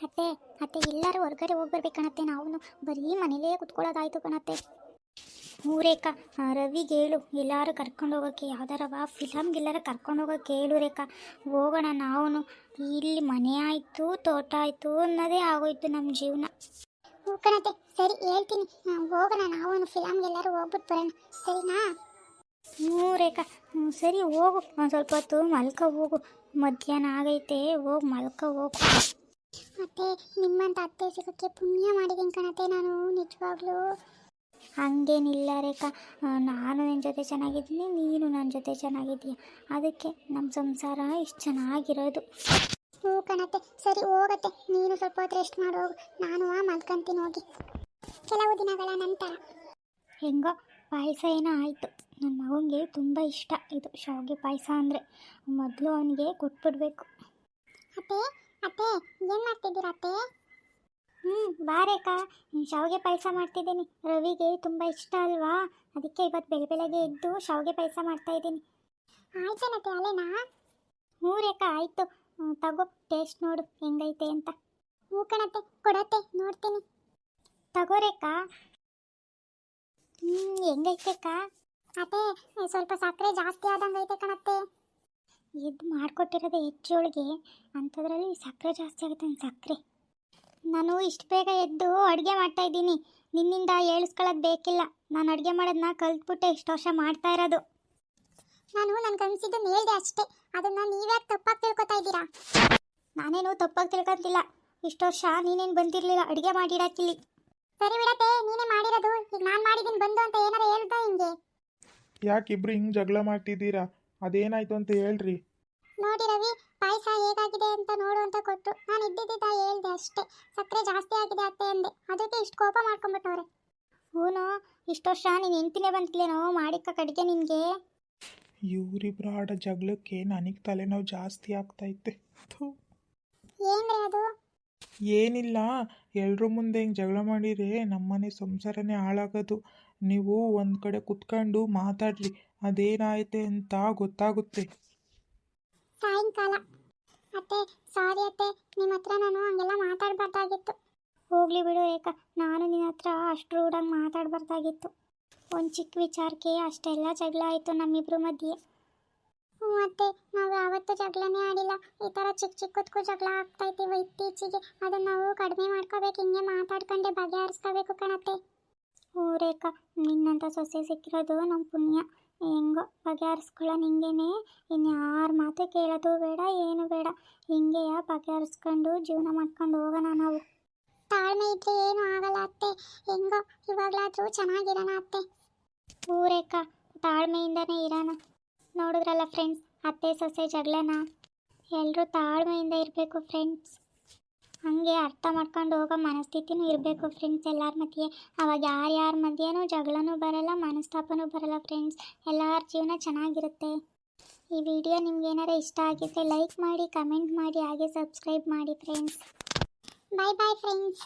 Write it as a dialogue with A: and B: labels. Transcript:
A: ಅತ್ತೆ ಅತ್ತೆ ಎಲ್ಲರೂ ಹೊರ್ಗಡೆ ಹೋಗ್ಬರ್ಬೇಕು ಕಣತ್ತೆ. ನಾವು ಬರೀ ಮನೇಲೇ ಕುತ್ಕೊಳ್ಳೋದಾಯ್ತು ಕಣತ್ತೆ. ರೇಖಾ, ರವಿಗೆ ಹೇಳು ಎಲ್ಲರೂ ಕರ್ಕೊಂಡು ಹೋಗೋಕ್ಕೆ, ಯಾವ್ದಾರವ ಫಿಲಮ್ಗೆಲ್ಲರ ಕರ್ಕೊಂಡು ಹೋಗೋಕ್ಕೆ ಹೇಳು ರೇಖಾ. ಹೋಗೋಣ ನಾವು. ಇಲ್ಲಿ ಮನೆ ಆಯಿತು ತೋಟ ಆಯಿತು ಅನ್ನೋದೇ ಆಗೋಯ್ತು ನಮ್ಮ ಜೀವನ. ಹ್ಞೂ ಕಣತ್ತೆ, ಸರಿ ಹೇಳ್ತೀನಿ, ಹೋಗೋಣ ನಾವು ಫಿಲಮ್ಗೆಲ್ಲರೂ ಹೋಗ್ಬಿಟ್ಟು ಬರೋಣ, ಸರಿನಾ? ಹ್ಞೂ ರೇಖಾ, ಸರಿ ಹೋಗು, ಒಂದು ಸ್ವಲ್ಪ ಹೊತ್ತು ಮಲ್ಕೊ ಹೋಗು, ಮಧ್ಯಾಹ್ನ ಆಗೈತೆ, ಹೋಗಿ ಮಲ್ಕೊ ಹೋಗು. ಮತ್ತೆ ನಿಮ್ಮಂತ ಅತ್ತೆ ಸಿಗೋಕ್ಕೆ ಪುಣ್ಯ ಮಾಡಿದ್ದೀನಿ ಕಣತ್ತೆ ನಾನು, ನಿಜವಾಗ್ಲೂ. ಹಂಗೇನಿಲ್ಲ ರೇಖಾ, ನಾನು ನಿನ್ನ ಜೊತೆ ಚೆನ್ನಾಗಿದ್ದೀನಿ, ನೀನು ನನ್ನ ಜೊತೆ ಚೆನ್ನಾಗಿದ್ದೀಯ, ಅದಕ್ಕೆ ನಮ್ಮ ಸಂಸಾರ ಇಷ್ಟು ಚೆನ್ನಾಗಿರೋದು. ಹ್ಞೂ ಕಣತ್ತೆ, ಸರಿ ಹೋಗತ್ತೆ, ನೀನು ಸ್ವಲ್ಪ ಹೊತ್ತು ರೆಸ್ಟ್ ಮಾಡಿ ಹೋಗು, ನಾನು ಮಲ್ಕೊಂತೀನಿ ಹೋಗಿ. ಕೆಲವು ದಿನಗಳ ನಂತರ ಹೆಂಗೋ ಪಾಯಸ ಏನೋ ಆಯಿತು. ನನ್ನ ಮಗನಿಗೆ ತುಂಬ ಇಷ್ಟ ಇದು ಶಾವಿಗೆ ಪಾಯಸ ಅಂದರೆ. ಮೊದಲು ಅವನಿಗೆ ಕೊಟ್ಬಿಡ್ಬೇಕು. ಅತ್ತೆ ಅತ್ತೆ, ಏನು ಮಾಡ್ತಿದ್ದೀರ ಅತ್ತೆ? ಬಾ ರೇಖಾ, ಶಾವಿಗೆ ಪಾಯಸ ಮಾಡ್ತಿದ್ದೀನಿ. ರವಿಗೆ ತುಂಬ ಇಷ್ಟ ಅಲ್ವಾ, ಅದಕ್ಕೆ ಇವತ್ತು ಬೆಳಗ್ಗೆ ಎದ್ದು ಶಾವಿಗೆ ಪಾಯಸ ಮಾಡ್ತಾಯಿದ್ದೀನಿ. ಆಯ್ತೇನತ್ತೆ, ಅಲ್ಲೇನಾ? ಹ್ಞೂ ರೇಖಾ ಆಯಿತು, ತಗೋ ಟೇಸ್ಟ್ ನೋಡು ಹೆಂಗೈತೆ ಅಂತ. ಹ್ಞೂ ಕಣತ್ತೆ, ಕೊಡತ್ತೆ ನೋಡ್ತೀನಿ. ತಗೋ ರೇಖಾ. ಹೆಂಗೈತೆ ಅಕ್ಕ? ಅತ್ತೆ ಸ್ವಲ್ಪ ಸಕ್ಕರೆ ಜಾಸ್ತಿ ಆದಂಗೈತೆ ಕಣತ್ತೆ. ಇದು ಮಾಡಿಕೊಟ್ಟಿರೋದು ಹೆಚ್ಚೋಳಿಗೆ, ಅಂಥದ್ರಲ್ಲಿ ಸಕ್ಕರೆ ಜಾಸ್ತಿ ಆಗುತ್ತೆ. ಸಕ್ಕರೆ ನಾನು ಇಷ್ಟು ಬೇಗ ಎದ್ದು ಅಡುಗೆ ಮಾಡ್ತಾಯಿದ್ದೀನಿ, ನಿನ್ನಿಂದ ಹೇಳಿಸ್ಕೊಳ್ಳೋದು ಬೇಕಿಲ್ಲ. ನಾನು ಅಡುಗೆ ಮಾಡೋದನ್ನ ಕಲ್ತ್ಬಿಟ್ಟೆ ಇಷ್ಟು ವರ್ಷ ಮಾಡ್ತಾ ಇರೋದು. ನಾನು ನನಗೆ ಅನಿಸಿದ್ದನ್ನು ಹೇಳ್ದೆ ಅಷ್ಟೇ, ಅದನ್ನು ನೀವ್ಯಾಕೆ ತಪ್ಪಾಗಿ ತಿಳ್ಕೊತಾ ಇದ್ದೀರಾ? ನಾನೇನು ತಪ್ಪಾಗಿ ತಿಳ್ಕೊತಿಲ್ಲ, ಇಷ್ಟು ವರ್ಷ ನೀನೇನು ಬಂದಿರಲಿಲ್ಲ ಅಡುಗೆ ಮಾಡಿಡಕ್ಕಿಲ್ಲಿ. ಸರಿ ಬಿಡತ್ತೆ, ನೀನೇ ಮಾಡಿರೋದು, ಈಗ ನಾನು ಮಾಡಿದ್ದೀನಿ ಬಂದು ಅಂತ ಏನಾರ ಹೇಳ್ದ ಹಿಂಗೆ?
B: ಯಾಕಿಬ್ರು ಹಿಂಗೆ ಜಗಳ ಮಾಡ್ತಿದ್ದೀರಾ? ಅದೇನಾಯ್ತು ಅಂತ ಹೇಳ್ರಿ.
A: ನೋಡಿ ರವಿ, ಪಾಯಸ ಹೇಗಾಗಿದೆ ಅಂತ ನೋಡು ಅಂತ ಕೊಟ್ಟರು, ನಾನು ಇದ್ದಿದ್ದ ಹೇಳ್ದೆ ಅಷ್ಟೇ, ಸಕ್ಕರೆ ಜಾಸ್ತಿ ಆಗಿದೆ ಅತ್ತೆ ಅಂದೆ, ಅದಕ್ಕೆ ಇಷ್ಟು ಕೋಪ ಮಾಡ್ಕೊಂಬಿಟ್ಟವ್ರೆ. ಹೂನೋ, ಇಷ್ಟು ವರ್ಷ ನೀನು ಹೆಂಡ್ತಿನೇ ಬಂತಿಲ್ಲೇನೋ ಮಾಡಿಕ್ಕ ಕಡೆಗೆ ನಿನಗೆ.
B: ಇವರಿಬ್ರು ಆಡೋ ಜಗಳಕ್ಕೆ ನನಗೆ ತಲೆನೋವು ಜಾಸ್ತಿ ಆಗ್ತೈತೆ.
A: ಏನ್ರಿ ಅದು?
B: ಏನಿಲ್ಲ, ಎಲ್ರ ಮುಂದೆ ಹಿಂಗೆ ಜಗಳ ಮಾಡಿದರೆ ನಮ್ಮನೆ ಸಂಸಾರನೇ ಹಾಳಾಗೋದು. ನೀವು ಒಂದು ಕಡೆ ಕುತ್ಕೊಂಡು ಮಾತಾಡ್ರಿ, ಅದೇನಾಯ್ತೆ ಅಂತ ಗೊತ್ತಾಗುತ್ತೆ.
A: ಸಾಯಂಕಾಲ. ಅತ್ತೆ ಸಾರಿ ಅತ್ತೆ, ನಿಮ್ಮ ಹತ್ರ ನಾನು ಹಂಗೆಲ್ಲ ಮಾತಾಡಬಾರ್ದಾಗಿತ್ತು. ಹೋಗ್ಲಿ ಬಿಡು ರೇಖಾ, ನಾನು ನಿನ್ನ ಹತ್ರ ಅಷ್ಟು ರೂಢಾಗಿ ಮಾತಾಡಬಾರ್ದಾಗಿತ್ತು. ಒಂದು ಚಿಕ್ಕ ವಿಚಾರಕ್ಕೆ ಅಷ್ಟೆಲ್ಲ ಜಗಳ ಆಯಿತು ನಮ್ಮಿಬ್ರ ಮಧ್ಯೆ. ಮತ್ತೆ ನಾವು ಯಾವತ್ತೂ ಜಗಳನೇ ಆಡಿಲ್ಲ, ಈ ಥರ ಚಿಕ್ಕ ಚಿಕ್ಕದಕ್ಕೂ ಜಗಳ ಆಗ್ತಾಯಿದ್ದೀವಿ ಇತ್ತೀಚೆಗೆ. ಅದನ್ನು ನಾವು ಕಡಿಮೆ ಮಾಡ್ಕೋಬೇಕು, ಹಿಂಗೆ ಮಾತಾಡ್ಕೊಂಡೆ ಬಗೆಹರಿಸ್ಕೋಬೇಕು ಕಣತ್ತೆ. ಹ್ಞೂ ರೇಖಾ, ನಿನ್ನಂಥ ಸೊಸೆ ಸಿಕ್ಕಿರೋದು ನಮ್ಮ ಪುಣ್ಯ. ಹೆಂಗೋ ಬಗೆಹರಿಸ್ಕೊಳ್ಳೋ ನಿಂಗೇನೆ, ಇನ್ಯಾರ ಮಾತು ಕೇಳೋದು ಬೇಡ, ಏನು ಬೇಡ, ಹಿಂಗೆ ಬಗೆಹರಿಸ್ಕೊಂಡು ಜೀವನ ಮಾಡ್ಕೊಂಡು ಹೋಗೋಣ ನಾವು. ತಾಳ್ಮೆ ಇದ್ರೆ ಏನು ಆಗಲ್ಲ ಅತ್ತೆ, ಹೆಂಗೋ ಇವಾಗಲಾದರೂ ಚೆನ್ನಾಗಿರೋಣ ಅತ್ತೆ. ಹ್ಞೂ ರೇಖಾ, ತಾಳ್ಮೆಯಿಂದನೇ ಇರೋಣ. ನೋಡಿದ್ರಲ್ಲ ಫ್ರೆಂಡ್ಸ್, ಅತ್ತೆ ಸೊಸೆ ಜಗಳನ. ಎಲ್ಲರೂ ತಾಳ್ಮೆಯಿಂದ ಇರಬೇಕು ಫ್ರೆಂಡ್ಸ್, ಹಾಗೆ ಅರ್ಥ ಮಾಡ್ಕೊಂಡು ಹೋಗೋ ಮನಸ್ಥಿತಿನೂ ಇರಬೇಕು ಫ್ರೆಂಡ್ಸ್ ಎಲ್ಲರ ಮಧ್ಯೆ. ಅವಾಗ ಯಾರ್ಯಾರ ಮಧ್ಯೆನೂ ಜಗಳನೂ ಬರಲ್ಲ, ಮನಸ್ತಾಪನೂ ಬರಲ್ಲ ಫ್ರೆಂಡ್ಸ್, ಎಲ್ಲರ ಜೀವನ ಚೆನ್ನಾಗಿರುತ್ತೆ. ಈ ವಿಡಿಯೋ ನಿಮ್ಗೆ ಏನಾರ ಇಷ್ಟ ಆಗಿದ್ರೆ ಲೈಕ್ ಮಾಡಿ, ಕಮೆಂಟ್ ಮಾಡಿ, ಹಾಗೆ ಸಬ್ಸ್ಕ್ರೈಬ್ ಮಾಡಿ ಫ್ರೆಂಡ್ಸ್. ಬಾಯ್ ಬಾಯ್ ಫ್ರೆಂಡ್ಸ್.